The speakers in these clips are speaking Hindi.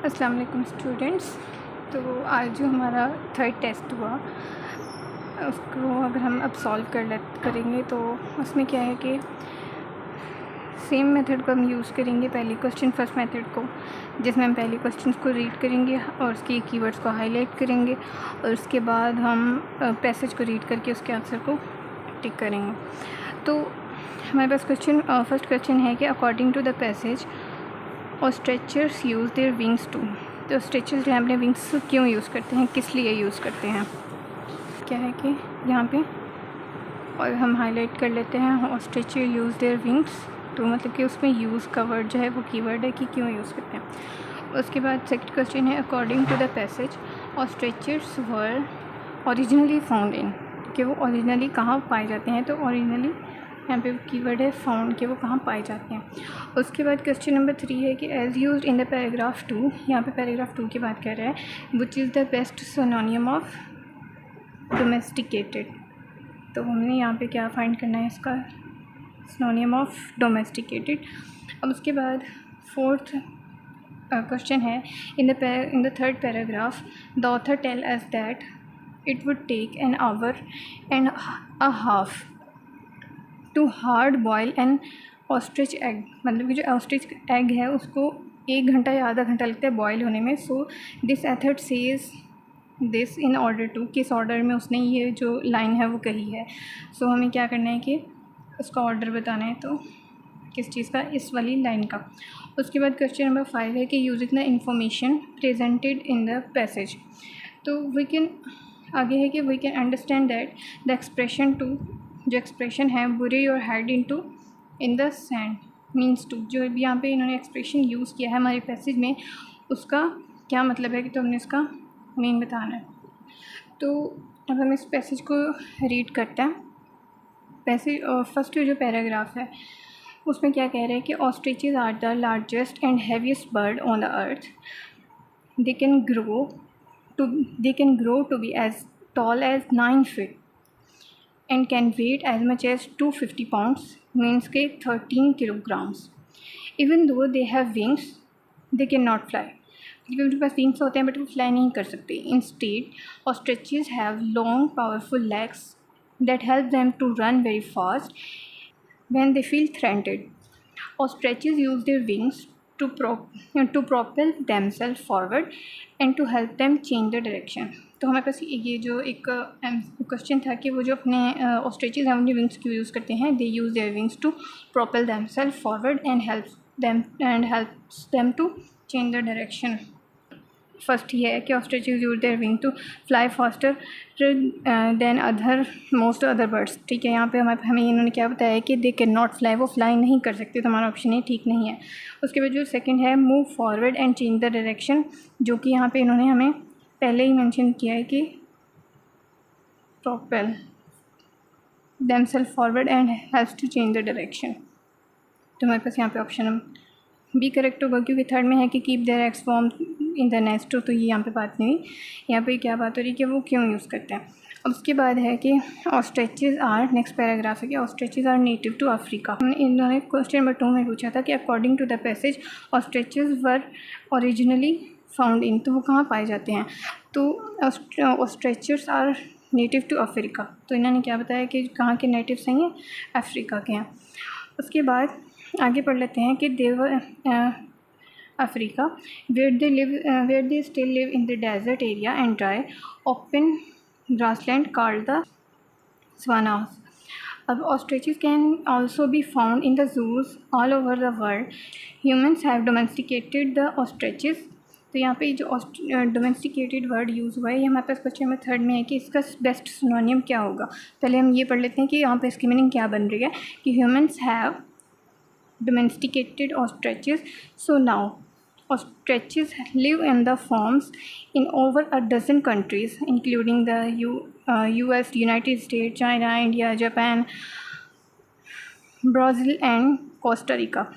अस्सलाम वालेकुम स्टूडेंट्स। तो आज जो हमारा थर्ड टेस्ट हुआ उसको अगर हम अब सॉल्व करेंगे तो उसमें क्या है कि सेम मेथड को हम यूज़ करेंगे। पहले क्वेश्चन फर्स्ट मेथड को, जिसमें हम पहले क्वेश्चन को रीड करेंगे और उसके कीवर्ड्स को हाईलाइट करेंगे और उसके बाद हम पैसेज को रीड करके उसके आंसर को टिक करेंगे। तो हमारे पास फर्स्ट क्वेश्चन है कि according to the passage ostriches use their wings to. तो ऑस्ट्रिचर्स जो है अपने विंग्स क्यों यूज़ करते हैं, किस लिए यूज़ करते हैं, क्या है कि यहाँ पे और हम हाईलाइट कर लेते हैं ऑस्ट्रिचर यूज़ देयर विंग्स टू, मतलब कि उसमें यूज़ का वर्ड जो है वो कीवर्ड है कि क्यों यूज़ करते हैं। उसके बाद सेकंड क्वेश्चन है according to the passage ostriches were originally found in, कि वो ओरिजिनली कहाँ पाए जाते हैं। तो ओरिजिनली यहाँ पे कीवर्ड है फाउंड, कि वो कहाँ पाए जाते हैं। उसके बाद क्वेश्चन नंबर 3 है कि as used in the paragraph 2, यहाँ पे पैराग्राफ 2 की बात कर रहा है, which is the best synonym of domesticated. तो हमने यहाँ पे क्या फाइंड करना है, इसका सिनोनिम ऑफ डोमेस्टिकेटेड। अब उसके बाद फोर्थ क्वेश्चन है in the third paragraph the author tell us that it would take an hour and a half to hard boil an ostrich egg, मतलब कि जो ऑस्ट्रिच एग है उसको 1 घंटा या आधा घंटा लगता है बॉयल होने में। सो दिस एथड says this in order to, किस ऑर्डर में उसने ये जो लाइन है वो कही है। सो हमें क्या करना है कि उसका ऑर्डर बताना है, तो किस चीज़ का, इस वाली लाइन का। उसके बाद क्वेश्चन नंबर 5 है कि using the information presented in the passage. तो वी कैन, आगे है कि we can understand that the expression to, जो एक्सप्रेशन है bury your head in the sand means to, जो भी यहाँ पे इन्होंने एक्सप्रेशन यूज़ किया है हमारे पैसेज में, उसका क्या मतलब है कि तो हमने इसका मीन बताना है। तो अब हम इस पैसेज को रीड करते हैं। पैसेज फर्स्ट जो पैराग्राफ है उसमें क्या कह रहे हैं कि ostriches are the largest and heaviest bird on the earth. They can grow to be as tall as 9 feet and can weight as much as 250 pounds, means के 13 kilograms. Even though they have wings, they cannot fly. उनके पास विंग्स होते हैं बट वो फ्लाई नहीं कर सकते। Instead, ostriches have long, powerful legs that help them to run very fast when they feel threatened. Ostriches use their wings to propel themselves forward and to help them change the direction. तो हमारे पास ये जो एक क्वेश्चन था कि वो जो अपने ऑस्ट्रिचेस हैं अपनी विंग्स क्यों यूज़ करते हैं। They use their wings to propel themselves forward and helps them to change the direction. First ये है कि ostriches use their wing to fly faster than most other birds. ठीक है, यहाँ पे हमें इन्होंने क्या बताया कि दे कैन नॉट फ्लाई, वो फ्लाई नहीं कर सकते, तो हमारा ऑप्शन ये ठीक नहीं है। उसके बाद जो सेकंड है move forward and change the direction, जो कि यहाँ पे इन्होंने हमें पहले ही मेंशन किया है कि propel themselves forward and helps to change the direction. तो हमारे पास यहाँ पे ऑप्शन बी करेक्ट होगा, क्योंकि थर्ड में है कि keep their eggs warm in the nest. तो ये यहाँ पे बात नहीं हुई, यहाँ पे क्या बात हो रही है कि वो क्यों यूज़ करते हैं। अब उसके बाद है कि ऑस्ट्रिचेस आर, नेक्स्ट पैराग्राफ है कि ostriches are native to Africa. हमने इन्होंने क्वेश्चन नंबर 2 में पूछा था कि according to the passage ostriches were originally found in, तो वो कहाँ पाए जाते हैं। तो ostriches are native to Africa, तो इन्होंने क्या बताया कि कहाँ के नेटिव्स हैं, ये अफ्रीका के हैं। उसके बाद आगे पढ़ लेते हैं कि their Africa where they still live in the desert area and dry open grassland called the savannas. अब ostriches can also be found in the zoos all over the world. Humans have domesticated the ostriches. तो यहाँ पे जो डोमेस्टिकेटेड वर्ड यूज़ हुआ है ये हमारे पास क्वेश्चन नंबर 3 में है कि इसका बेस्ट सिनोनिम क्या होगा। पहले हम ये पढ़ लेते हैं कि यहाँ पे इसकी मीनिंग क्या बन रही है कि humans have domesticated ostriches. So now ostriches live in the farms in over a dozen countries including the US, United States, China, India, Japan, Brazil and Costa Rica.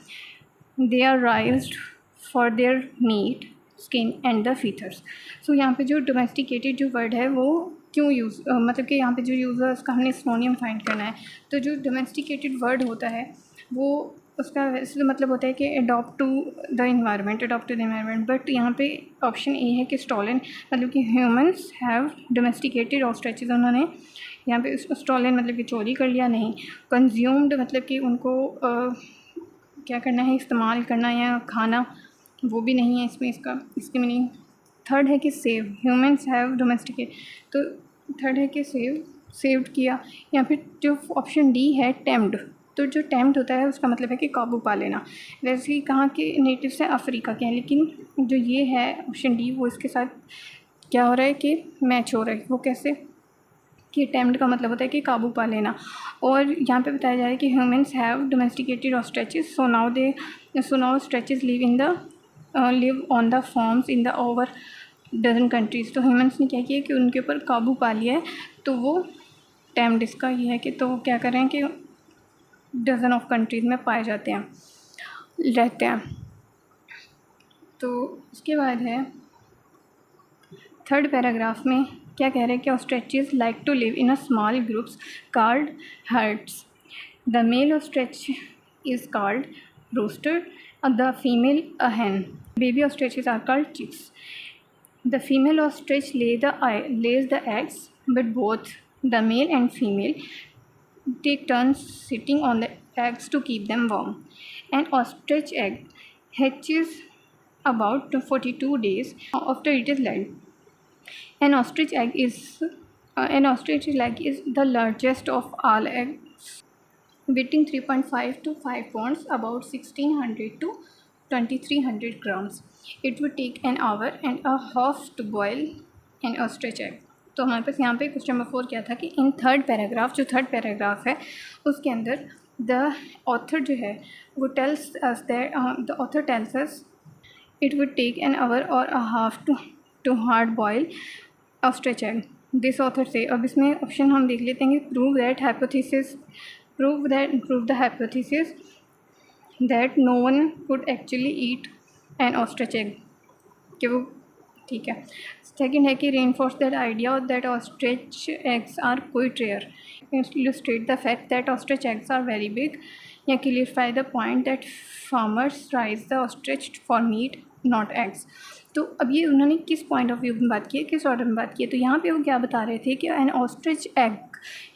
They are raised for their meat, skin and the feathers. So यहाँ पे जो domesticated जो word है वो क्यों यूज़, मतलब कि यहाँ पे जो यूज़ है उसका हमने सिनोनिम फाइंड करना है। तो जो domesticated word होता है वो उसका वैसे तो मतलब होता है कि adopt to the environment, but यहाँ पे ऑप्शन ए है कि स्टॉलन, मतलब कि ह्यूमंस हैव डोमेस्टिकेटेड ऑस्ट्रिचेस, उन्होंने यहाँ पे स्टॉलन मतलब कि चोरी कर लिया नहीं, कंज्यूम्ड मतलब कि उनको क्या करना है, इस्तेमाल करना या खाना, वो भी नहीं है इसमें, इसकी मीनिंग। थर्ड है कि सेव, ह्यूमंस हैव डोमेस्टिकेट, तो थर्ड है कि सेव्ड किया। या फिर जो ऑप्शन डी है टेम्ड, तो जो टेम्ड होता है उसका मतलब है कि काबू पा लेना। वैसे ही कहाँ के नेटिव्स हैं, अफ्रीका के हैं, लेकिन जो ये है ऑप्शन डी वो इसके साथ क्या हो रहा है कि मैच हो रहा है। वो कैसे कि टेम्ड का मतलब होता है कि काबू पा लेना। और यहाँ पे बताया जा रहा है कि humans have domesticated ostriches, so now ostriches live on the farms in the over dozen countries. तो ह्यूमंस ने क्या किया कि उनके ऊपर काबू पा लिया है, तो वो टेम्ड, इसका ये है कि तो वो क्या कर रहे हैं कि डजन ऑफ कंट्रीज़ में पाए जाते हैं, रहते हैं। तो उसके बाद है थर्ड पैराग्राफ में क्या कह रहे हैं कि ostriches like to live in a small groups called herds. The male ostrich is called rooster, the female a hen. Baby ostriches are called chicks. The female ostrich lays the eggs, but both the male and female take turns sitting on the eggs to keep them warm. An ostrich egg hatches about 42 days after it is laid. An ostrich egg is the largest of all eggs, weighing 3.5 to 5 pounds, about 1600 to 2300 grams. It would take an hour and a half to boil an ostrich egg. तो हमारे पास यहाँ पे क्वेश्चन नंबर 4 क्या था कि इन थर्ड पैराग्राफ है उसके अंदर द ऑथर जो है वो tells us that the author tells us it would take an hour or a half to hard boil ostrich egg. This author say, अब इसमें ऑप्शन हम देख लेते हैं कि prove the hypothesis that no one could actually eat an ostrich egg, कि वो ठीक है। सेकेंड है कि reinforce that idea that ostrich eggs are quite rare, illustrate the fact that ostrich eggs are very big, या clarify the point that farmers raise the ostrich for meat not eggs. तो अब ये उन्होंने किस पॉइंट ऑफ व्यू में बात की है, किस ऑर्डर में बात की है। तो यहाँ पे वो क्या बता रहे थे कि an ostrich egg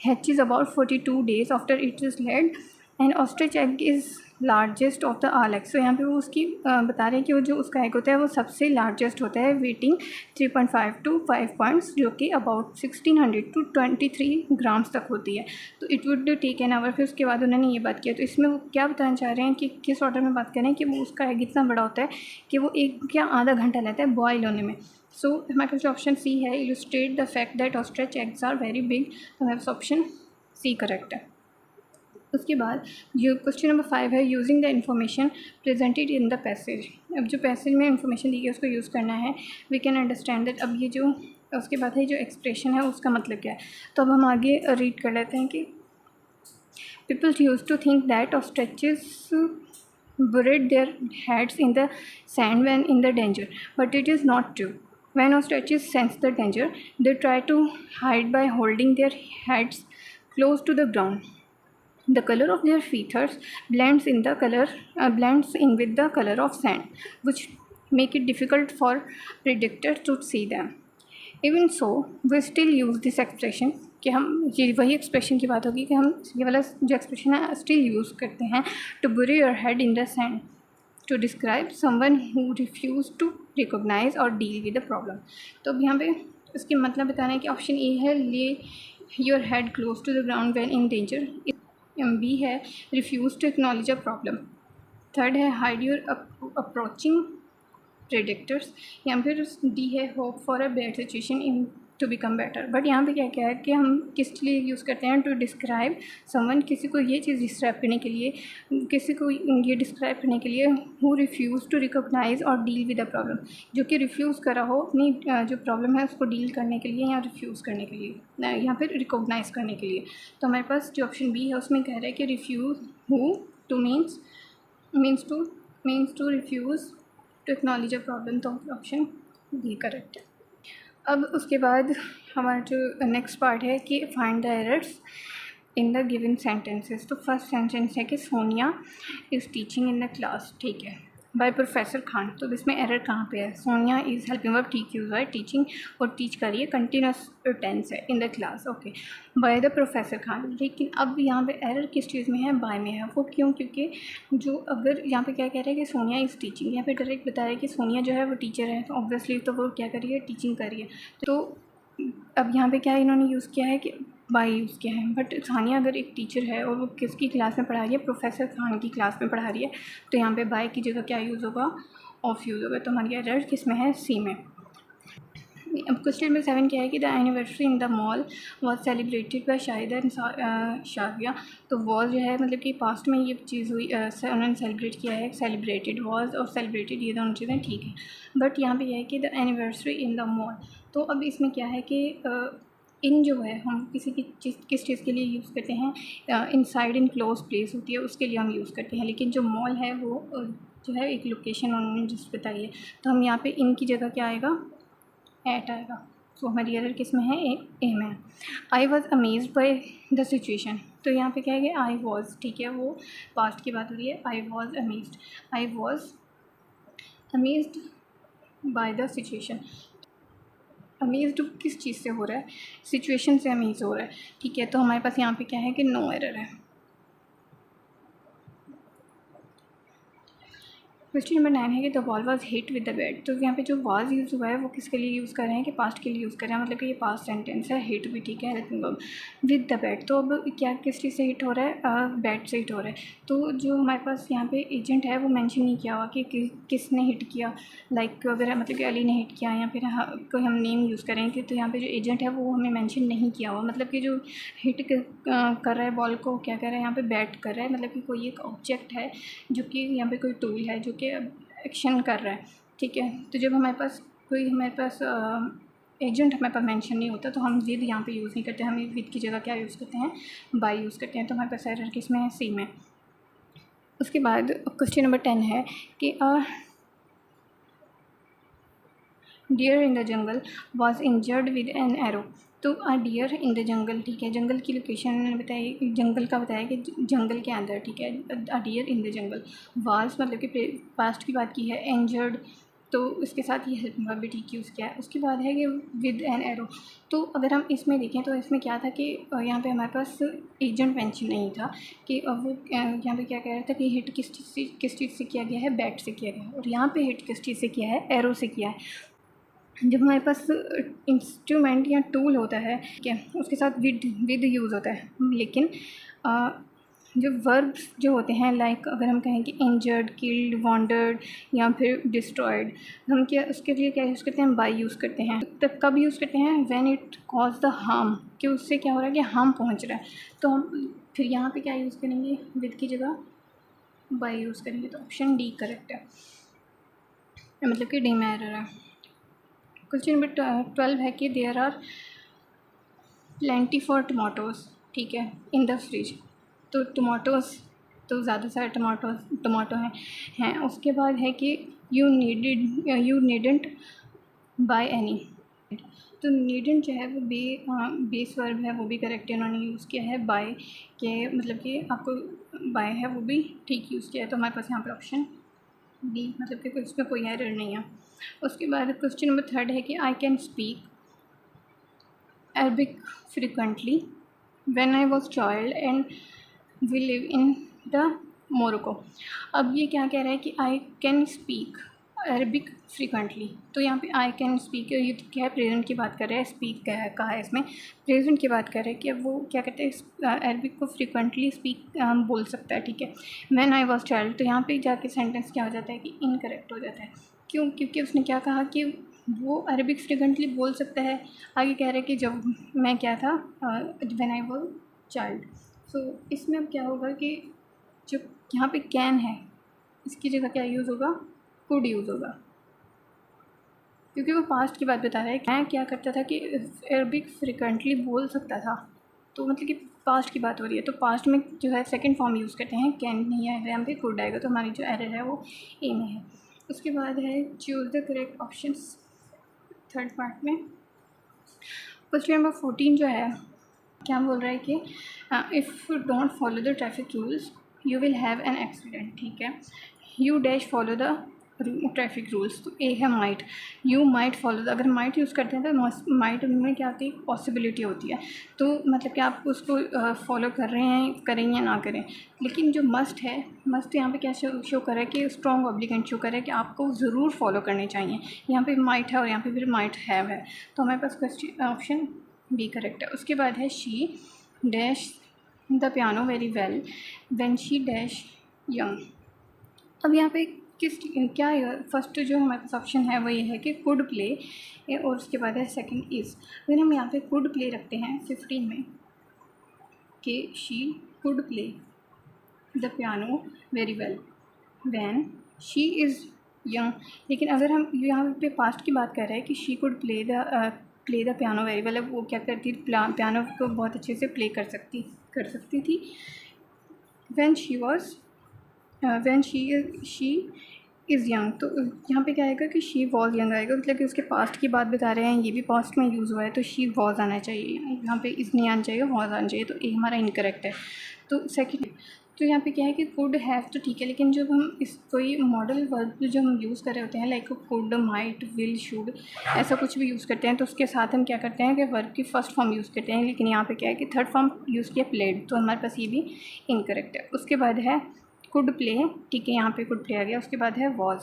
hatches about 42 days after it is laid, and ostrich egg is largest of the all eggs. तो यहाँ पे वो उसकी बता रहे हैं कि वो जो उसका एग होता है वो सबसे लार्जेस्ट होता है, वेटिंग 3.5 to 5 pounds, जो कि अबाउट 1600 to 23 grams तक होती है। तो it would take an hour. फिर उसके बाद उन्होंने ये बात किया, तो इसमें वो क्या बताना चाह रहे हैं कि किस ऑर्डर में बात करें कि वो उसका एग इतना बड़ा होता है कि वो एक या आधा घंटा लेता है बॉयल होने में। सो हमारे पास ऑप्शन सी है, illustrate the fact that ostrich eggs are very big. तो हमारे पास ऑप्शन सी करेक्ट है। उसके बाद जो क्वेश्चन नंबर 5 है, using the information presented in the passage. अब जो पैसेज में इन्फॉर्मेशन दी गई है उसको यूज़ करना है, वी कैन अंडरस्टैंड दैट। अब ये जो उसके बाद है जो एक्सप्रेशन है उसका मतलब क्या है, तो अब हम आगे रीड कर लेते हैं कि people use to think that ostriches buried their heads in the sand when in the danger, but it is not true. When ostriches sense the danger, they try to hide by holding their heads close to the ground. The color of their feathers blends in with the color of sand, which make it difficult for predators to see them. Even so, we still use this expression, कि हम ये वही एक्सप्रेशन की बात होगी कि हम ये वाला जो एक्सप्रेशन है स्टिल यूज़ करते हैं, to bury your head in the sand, to describe someone who refuse to recognize or deal with the problem. तो अब यहाँ पे इसके मतलब बताना है कि ऑप्शन ए है lay your head close to the ground when in danger, B है refuse to acknowledge a problem, third है हाइड योर अप्रोचिंग प्रेडिक्टर्स, या फिर डी है hope for a bad situation into become better. But यहाँ पे क्या क्या है कि हम किस लिए यूज़ करते हैं, टू डिस्क्राइब समवन, किसी को ये चीज़ डिस्क्राइब करने के लिए, किसी को ये डिस्क्राइब करने के लिए who refuse to recognize or deal with the problem, जो कि रिफ्यूज़ करा हो अपनी जो प्रॉब्लम है उसको डील करने के लिए या रिफ्यूज़ करने के लिए या फिर रिकोगनाइज करने के लिए। तो हमारे पास जो ऑप्शन बी है उसमें कह रहा है कि refuse who to means to refuse to acknowledge a problem, तो ऑप्शन बी करेक्ट है। अब उसके बाद हमारा जो नेक्स्ट पार्ट है कि find the errors. In the given sentences. तो फर्स्ट सेंटेंस है कि Sonia is teaching in the class, ठीक है, बाय प्रोफेसर खान। तो इसमें एरर कहाँ पे है? सोनिया इज़ हेल्पिंग वर्ब ठीक यूज़ है, टीचिंग और टीच करिए कंटिन्यूस टेंस है, in the class, okay, by the professor Khan. लेकिन अब यहाँ पे एरर किस चीज़ में है? बाय में है। वो क्यों? क्योंकि जो अगर यहाँ पे क्या कह रहा है कि सोनिया इज़ टीचिंग, यहाँ पे डायरेक्ट बता रहा है कि सोनिया जो है वो टीचर है, तो ऑब्वियसली तो वो क्या करिए? टीचिंग करिए। तो अब यहाँ पे क्या इन्होंने यूज़ किया है कि बाय यूज़ किया है। बट सानिया अगर एक टीचर है और वो किसकी क्लास में पढ़ा रही है? प्रोफेसर खान की क्लास में पढ़ा रही है, तो यहाँ पे बाय की जगह क्या यूज़ होगा? ऑफ यूज़ होगा। तो हमारी एरर किस में है? सी में। अब क्वेश्चन नंबर 7 क्या है कि the anniversary in the mall was celebrated by Shahida and Shaviya. तो वॉज जो है मतलब कि पास्ट में ये चीज़ हुई, उन्होंने सेलिब्रेट किया है, सेलिब्रेटेड, वॉज और सेलिब्रेटेड ये दोनों चीज़ें ठीक है। बट यहाँ पे यह है कि the anniversary in the mall. तो अब इसमें क्या है कि इन जो है हम किसी की किस चीज़ के लिए यूज़ करते हैं? इनसाइड इन क्लोज प्लेस होती है उसके लिए हम यूज़ करते हैं। लेकिन जो मॉल है वो जो है एक लोकेशन उन्होंने जिस बताई है, तो हम यहाँ पे इन की जगह क्या आएगा? एट आएगा। तो हमारी एरर किस में है? ए में। I was amazed by the situation. तो यहाँ पे क्या है कि आई वॉज, ठीक है, वो पास्ट की बात हो रही है। I was amazed, I was amazed by the situation. Amazed किस चीज़ से हो रहा है? सिचुएशन से अमेज हो रहा है, ठीक है। तो हमारे पास यहाँ पे क्या है कि नो एरर है। क्वेश्चन नंबर 9 है कि the ball was hit with the bat. तो यहाँ पे जो वाज यूज़ हुआ है वो किसके लिए यूज़ कर रहे हैं? कि पास्ट के लिए यूज़ कर रहे हैं, मतलब कि ये पास्ट सेंटेंस है। हिट भी ठीक है, helping verb with the bat. तो अब क्या किस चीज़ से हिट हो रहा है? बैट से हिट हो रहा है। तो जो हमारे पास यहाँ पे एजेंट है वो मेंशन नहीं किया हुआ कि किसने हिट किया। लाइक अगर मतलब कि अली ने हिट किया या फिर कोई हम नेम यूज़ करेंगे, तो यहाँ पे जो एजेंट है वो हमें मेंशन नहीं किया हुआ। मतलब कि जो हिट कर रहा है बॉल को, क्या कर रहा है यहाँ पे? बैट कर रहा है। मतलब कि कोई एक ऑब्जेक्ट है जो कि यहाँ पे कोई टूल है जो कि एक्शन कर रहा है, ठीक है। तो जब हमारे पास एजेंट हमारे पास मेंशन नहीं होता तो हम विद यहाँ पे यूज़ नहीं करते, हम विद की जगह क्या यूज़ करते हैं? बाय यूज़ करते हैं। तो हमारे पास एरर किस में है? सी में। उसके बाद क्वेश्चन नंबर 10 है कि deer in the jungle was injured with an arrow. तो डियर इन द जंगल, ठीक है, जंगल की लोकेशन बताई, जंगल का बताया कि जंगल के अंदर, ठीक है। Deer in the jungle was मतलब कि पास्ट की बात की है। इंजर्ड तो इसके साथ ये हेल्पिंग वर्ब भी ठीक यूज़ किया है। उसके बाद है कि विद एन एरो। तो अगर हम इसमें देखें तो इसमें क्या था कि यहाँ पे हमारे पास एजेंट मेंशन नहीं था कि वो यहाँ पे क्या कह रहा था कि हिट किस चीज़ से किया गया है? बैट से किया गया है। और यहाँ पे हिट किस चीज़ से किया है? एरो से किया है। जब हमारे पास इंस्ट्रूमेंट या टूल होता है, ठीक है, उसके साथ विद यूज़ होता है। लेकिन जो वर्ब्स जो होते हैं, लाइक अगर हम कहें कि इंजर्ड, किल्ड, वॉन्डर्ड या फिर डिस्ट्रॉयड, हम क्या उसके लिए क्या यूज़ करते हैं? बाय यूज़ करते हैं। तब कब यूज़ करते हैं? When it cause the harm, कि उससे क्या हो रहा है कि हार्म पहुंच रहा है। तो हम फिर यहाँ पे क्या यूज़ करेंगे? विद की जगह बाय यूज़ करेंगे। तो ऑप्शन डी करेक्ट है, मतलब कि डी में एरर है। क्वेश्चन नंबर 12 है कि there are plenty for tomatoes, ठीक है, इन द फ्रिज। तो टमाटोज़ तो ज़्यादा सारे टमाटो हैं। उसके बाद है कि यू नीडेंट बाय एनी। तो नीडेंट जो है वो बेस वर्ब है, वो भी करेक्ट है, उन्होंने यूज़ किया है बाय के, मतलब कि आपको बाय है वो भी ठीक यूज़ किया है। तो हमारे पास यहाँ पे ऑप्शन डी, मतलब कि इसमें कोई एरर नहीं है। उसके बाद क्वेश्चन नंबर 3 है कि I can speak Arabic frequently when I was child and we live in the Morocco। अब ये क्या कह रहा है कि I can speak Arabic frequently। तो यहाँ पे I can speak, ये तो क्या है? प्रेजेंट की बात कर रहा है। स्पीक कहा है इसमें, प्रेजेंट की बात कर रहा है कि अब वो क्या कहते हैं? अरबिक को फ्रीक्वेंटली स्पीक बोल सकता है, ठीक है। When I was child, तो यहाँ पे जाके सेंटेंस क्या हो जाता है कि इनकरेक्ट हो जाता है। क्यों? क्योंकि उसने क्या कहा कि वो अरबिक फ्रिक्वेंटली बोल सकता है। आगे कह रहा है कि जब मैं क्या था? When I was child. So इसमें अब क्या होगा कि जब यहाँ पे कैन है, इसकी जगह क्या यूज़ होगा? कुड यूज़ होगा, क्योंकि वो पास्ट की बात बता रहा है। मैं क्या करता था कि अरबिक फ्रिक्वेंटली बोल सकता था, तो मतलब कि पास्ट की बात हो रही है। तो पास्ट में जो है सेकंड फॉर्म यूज़ करते हैं, कैन नहीं आएगा यहाँ पे, कुड आएगा। तो हमारी जो एरर है वो ए में है। उसके बाद है choose the correct options third part में। क्वेश्चन नंबर 14 जो है क्या बोल रहा है कि if don't follow the traffic rules you will have an accident, ठीक है। You dash follow the traffic rules, तो ए है might, you might follow the, अगर माइट यूज़ करते हैं तो माइट में क्या होती है, पॉसिबिलिटी होती है, तो मतलब कि आप उसको फॉलो कर रहे हैं, करें या ना करें। लेकिन जो मस्ट है, मस्ट यहाँ पे क्या शो कर रहा है कि स्ट्रॉन्ग ऑब्लिगेंट शो कर रहा है कि आपको ज़रूर फॉलो करने चाहिए। यहाँ पे माइट है और यहाँ पे फिर माइट हैव है, तो हमारे पास क्वेश्चन ऑप्शन बी करेक्ट है। उसके बाद है she dash the piano very well when she dash young. अब यहाँ पे किस क्या फर्स्ट जो हमारे पास ऑप्शन है वो ये है कि कुड प्ले, और उसके बाद है सेकंड इज़। अगर हम यहाँ पे कुड प्ले रखते हैं 15 में कि she could play the piano very well when she is young, लेकिन अगर हम यहाँ पे पास्ट की बात कर रहे हैं कि she could play the piano very well, वो क्या करती थी, पियानो को बहुत अच्छे से प्ले कर सकती थी। व्हेन शी इज़ यंग, तो यहाँ पे क्या आएगा कि शी वॉज यंग आएगा, मतलब कि उसके पास्ट की बात बता रहे हैं, ये भी पास्ट में यूज़ हुआ है, तो शी वॉज आना चाहिए, यहाँ पे इज़ नहीं आना चाहिए, वॉज आना चाहिए, तो ए हमारा इनकरेक्ट है। तो सेकंड, तो यहाँ पे क्या है कि कुड हैव तो ठीक है, लेकिन जब हम इस कोई मॉडल वर्ब जो हम यूज़ कर रहे होते हैं like could, might, will, should, ऐसा कुछ भी यूज़ करते हैं, तो उसके साथ हम क्या करते हैं कि वर्ब की फर्स्ट फॉर्म यूज़ करते हैं, लेकिन यहाँ पे क्या है कि थर्ड फॉर्म यूज़ किया प्लेड, तो हमारे पास ये भी इनकरेक्ट है। उसके बाद है कुड प्ले, ठीक है, यहाँ पे कुड प्ले आ गया। उसके बाद है वॉज,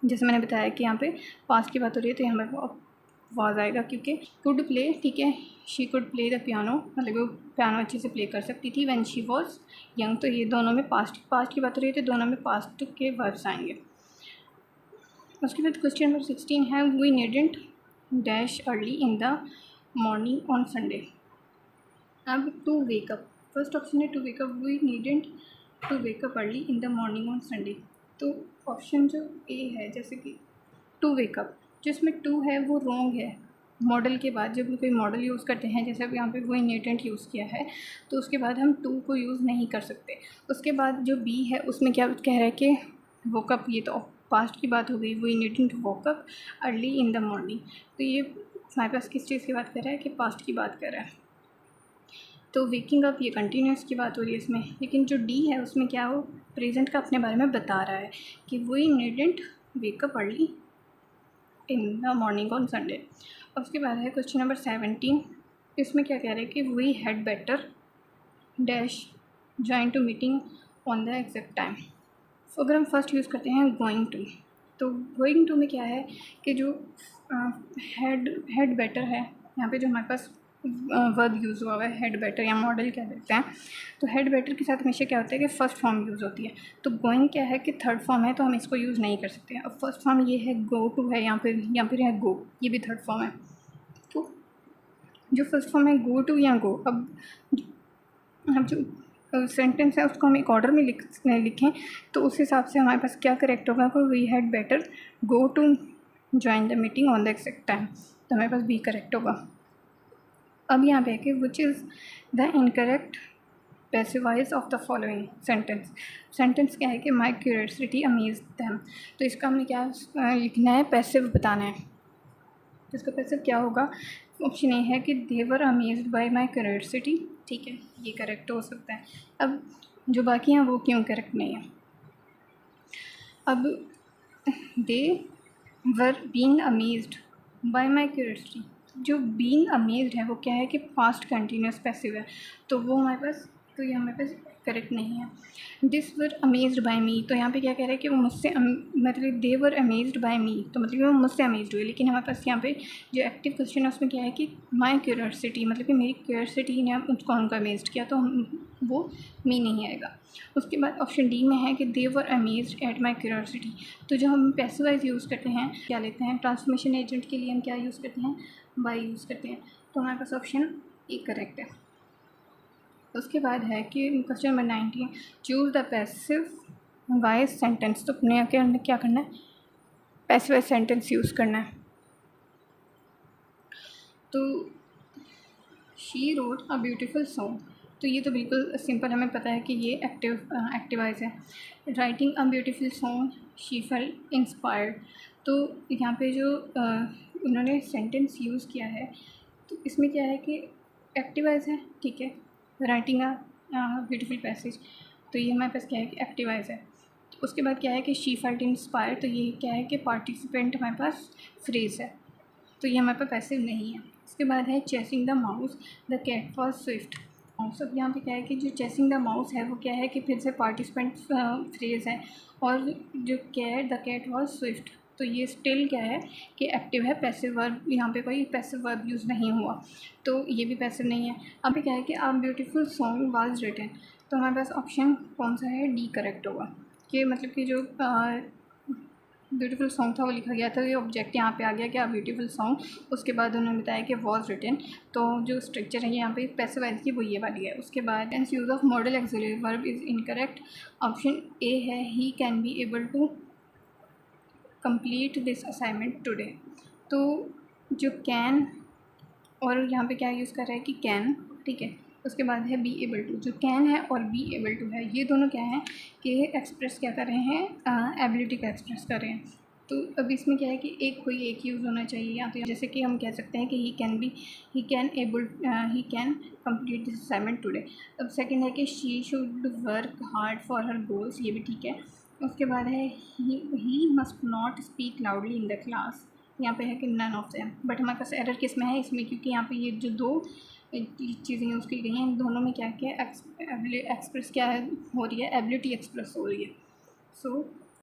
जैसे मैंने बताया कि यहाँ पे पास्ट की बात हो रही है तो यहाँ पर वॉज आएगा, क्योंकि कुड प्ले, ठीक है, she could play the piano, मतलब वो पियानो अच्छे से प्ले कर सकती थी व्हेन शी वॉज यंग, तो ये दोनों में पास्ट की बात हो रही है तो दोनों में पास्ट के वर्ब्स आएंगे। उसके बाद क्वेश्चन नंबर 16 है we needn't dash early in the morning on Sunday. अब टू वेकअप, फर्स्ट ऑप्शन है to wake up, we needn't to wake up early in the morning on Sunday, तो ऑप्शन जो ए है, जैसे कि टू वेकअप, जिसमें टू है वो रॉन्ग है। मॉडल के बाद जब कोई मॉडल यूज़ करते हैं, जैसे अभी यहाँ पे वो इनेटेंट यूज़ किया है, तो उसके बाद हम टू को यूज़ नहीं कर सकते। उसके बाद जो बी है उसमें क्या कह रहा है कि वोकअप, ये तो पास्ट की बात हो गई, वो इनेटेंट woke up early in the morning, तो ये हमारे पास किस चीज़ की बात कर रहा है कि पास्ट की बात कर रहा है। तो वेकिंग अप ये कंटिन्यूस की बात हो रही है इसमें, लेकिन जो डी है उसमें क्या हो, प्रेजेंट का अपने बारे में बता रहा है कि we needn't wake up early in the morning on Sunday. उसके बाद है क्वेश्चन नंबर 17, इसमें क्या कह रहे हैं कि we had better dash join to meeting on the exact time. तो अगर हम फर्स्ट यूज़ करते हैं गोइंग टू, तो गोइंग टू में क्या है कि जो हेड बेटर है, यहाँ पे जो हमारे पास वर्ब यूज़ हुआ हुआ है हेड बेटर या मॉडल कह देते हैं, तो हेड बेटर के साथ हमेशा क्या होता है कि फ़र्स्ट फॉर्म यूज़ होती है, तो गोइंग क्या है कि थर्ड फॉर्म है, तो हम इसको यूज़ नहीं कर सकते। अब फर्स्ट फॉर्म ये है गो टू है, या फिर है गो, ये भी थर्ड फॉर्म है, तो जो फर्स्ट फॉर्म है गो टू या गो, अब जो सेंटेंस है उसको हम एक ऑर्डर में लिखें तो उस हिसाब से हमारे पास क्या करेक्ट होगा, तो we had better go to join the meeting on the exact time, तो हमारे पास बी करेक्ट होगा। अब यहाँ पे है कि which is the incorrect passive voice of the following sentence क्या है कि माई क्यूरियोसिटी अमेज दैम, तो इसका हमें क्या लिखना है, पैसिव बताना है, तो इसका पैसिव क्या होगा, ऑप्शन ए है कि दे वर अमेज्ड बाय माई क्यूरियोसिटी, ठीक है, ये करेक्ट हो सकता है। अब जो बाकी हैं वो क्यों करेक्ट नहीं है। अब they were being amazed by my curiosity, जो बीइंग अमेज्ड है वो क्या है कि पास्ट कंटिन्यूस पैसिव है, तो वो हमारे पास, तो ये हमारे पास करेक्ट नहीं है। दिस वर अमेज्ड बाय मी, तो यहाँ पे क्या कह रहा है कि वो मुझसे मतलब दे वर अमेज्ड बाय मी, तो मतलब वो मुझसे अमेज्ड हुए, लेकिन हमारे पास यहाँ पे जो एक्टिव क्वेश्चन है उसमें क्या है कि माई क्यूरियोसिटी, मतलब कि मेरी क्यूरियोसिटी ने उसको उनको अमेज्ड किया, तो वो मी नहीं आएगा। उसके बाद ऑप्शन डी में है कि दे वर अमेज्ड एट माई क्यूरियोसिटी, तो जो हम पैसिव वॉइस यूज़ करते हैं क्या लेते हैं, ट्रांसफॉर्मेशन एजेंट के लिए हम क्या यूज़ करते हैं, बाय यूज़ करते हैं, तो हमारे पास ऑप्शन ए करेक्ट है। उसके बाद है कि question number 19, choose the passive voice sentence, तो अपने क्या करना है, पैसिव वॉइस सेंटेंस यूज़ करना है। तो she wrote a beautiful song, तो ये तो बिल्कुल सिंपल, हमें पता है कि ये एक्टिव वॉइस है। Writing a beautiful song she felt inspired, तो यहाँ पे जो उन्होंने सेंटेंस यूज़ किया है, तो इसमें क्या है कि एक्टिव वॉइस है, ठीक है, राइटिंग अ ब्यूटीफुल पैसेज, तो ये हमारे पास क्या है कि एक्टिव वॉइस है। उसके बाद क्या है कि शी फेल्ट इंस्पायर, तो ये क्या है कि पार्टिसिपेंट हमारे पास फ्रेज है, तो ये हमारे पास पैसिव नहीं है। उसके बाद है chasing the mouse the cat was swift. सब यहाँ पे क्या है कि जो चेसिंग द माउस है वो क्या है कि फिर से पार्टिसिपेंट फ्रेज है, और जो द कैट वॉज स्विफ्ट, तो ये स्टिल क्या है कि एक्टिव है, पैसिव वर्ब, यहाँ पे कोई पैसिव वर्ब यूज़ नहीं हुआ, तो ये भी पैसिव नहीं है। अब क्या है कि a beautiful song was written, तो हमारे पास ऑप्शन कौन सा है, डी करेक्ट होगा। कि मतलब कि जो ब्यूटीफुल सॉन्ग था वो लिखा गया था, ये ऑब्जेक्ट यहाँ पे आ गया क्या, ब्यूटीफुल सॉन्ग, उसके बाद उन्होंने बताया कि वॉज रिटन, तो जो स्ट्रक्चर है यहाँ पे पैसिव वॉइस की वो ये वाली है। उसके बाद and use of modal auxiliary verb is incorrect, option A है he can be able to complete this assignment today, तो जो कैन और यहाँ पे क्या यूज़ कर रहा है कि कैन, ठीक है। उसके बाद है बी एबल टू, जो कैन है और बी एबल टू है, ये दोनों क्या है कि एक्सप्रेस क्या कर रहे हैं, एबिलिटी का एक्सप्रेस कर रहे हैं। तो अब इसमें क्या है कि कोई एक यूज़ होना चाहिए, या तो जैसे कि हम कह सकते हैं कि he can complete this assignment today. अब सेकंड है कि she should work hard for her goals, ये भी ठीक है। उसके बाद है he must not speak loudly in the class, यहाँ पे है कि नन ऑफ देम, बट हमारे पास एरर किस में है इसमें, क्योंकि यहाँ पे ये जो दो चीज़ें यूज़ की गई हैं, इन दोनों में क्या क्या एक्सप्रेस क्या है हो रही है, एबिलिटी एक्सप्रेस हो रही है। सो